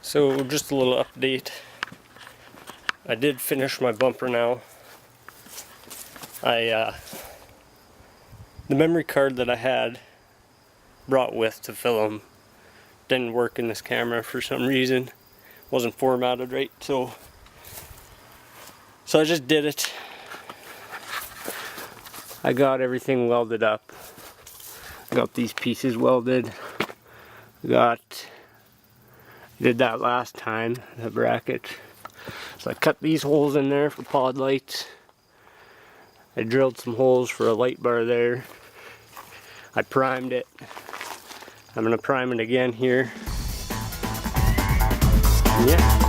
So just a little update. I did finish my bumper now. The memory card that I had brought with to film didn't work in this camera for some reason. Wasn't formatted right, so I just did it. I got everything welded up. I got these pieces welded. Did that last time, the bracket. So I cut these holes in there for pod lights. I drilled some holes for a light bar there. I primed it. I'm gonna prime it again here. Yeah.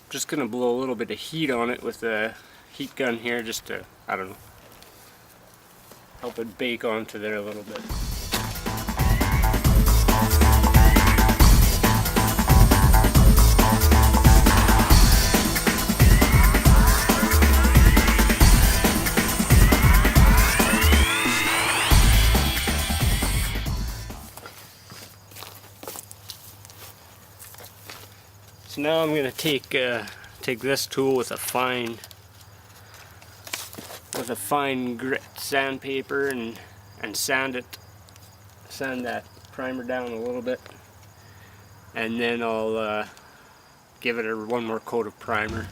Just gonna blow a little bit of heat on it with the heat gun here, just to, I don't know, help it bake onto there a little bit. So now I'm going to take this tool with a fine grit sandpaper and sand that primer down a little bit, and then I'll give it one more coat of primer.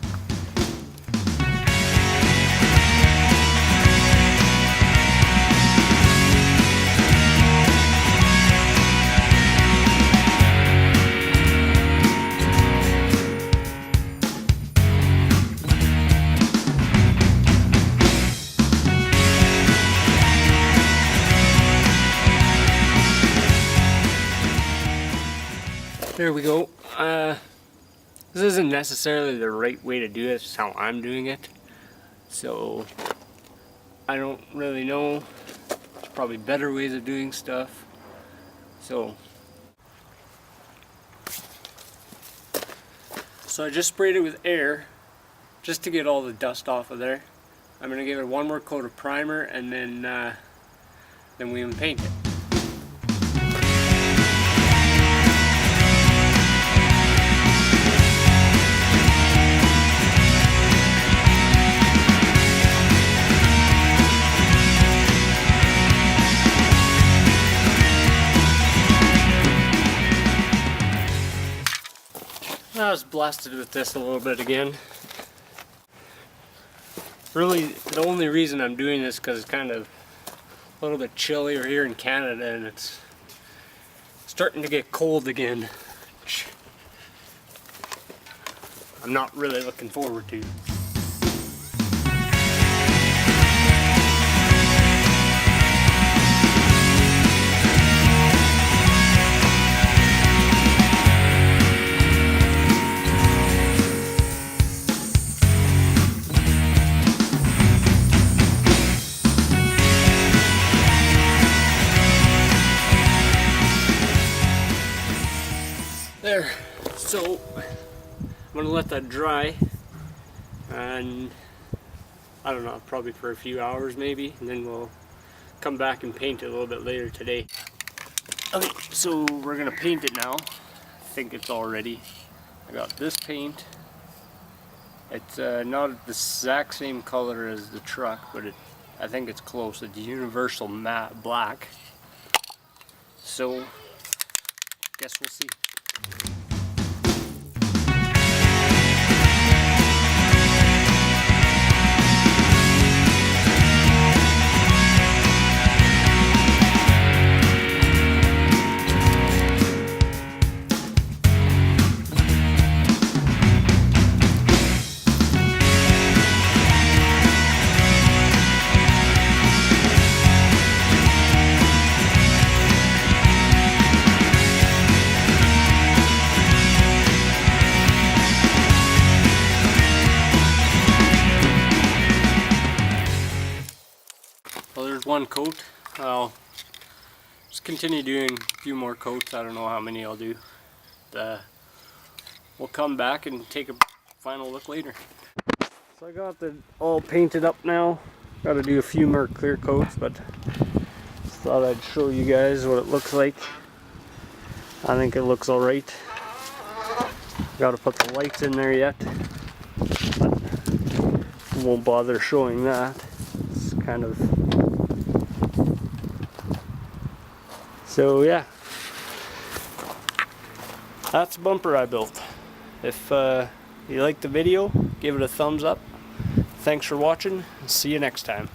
There we go. This isn't necessarily the right way to do it, it's just how I'm doing it. So I don't really know. There's probably better ways of doing stuff. So I just sprayed it with air just to get all the dust off of there. I'm gonna give it one more coat of primer, and then we can paint it. I was blasted with this a little bit again. Really, the only reason I'm doing this is because it's kind of a little bit chillier here in Canada, and it's starting to get cold again, which I'm not really looking forward to. There, so I'm gonna let that dry, and I don't know, probably for a few hours maybe, and then we'll come back and paint it a little bit later today. Okay, so we're gonna paint it now. I think it's all ready. I got this paint. It's not the exact same color as the truck, but I think it's close. It's universal matte black. So, guess we'll see. Well, there's one coat. I'll just continue doing a few more coats. I don't know how many I'll do. We'll come back and take a final look later. So I got it all painted up now. Got to do a few more clear coats, but just thought I'd show you guys what it looks like. I think it looks alright. Got to put the lights in there yet, but won't bother showing that. It's kind of... So yeah, that's the bumper I built. If you liked the video, give it a thumbs up. Thanks for watching. See you next time.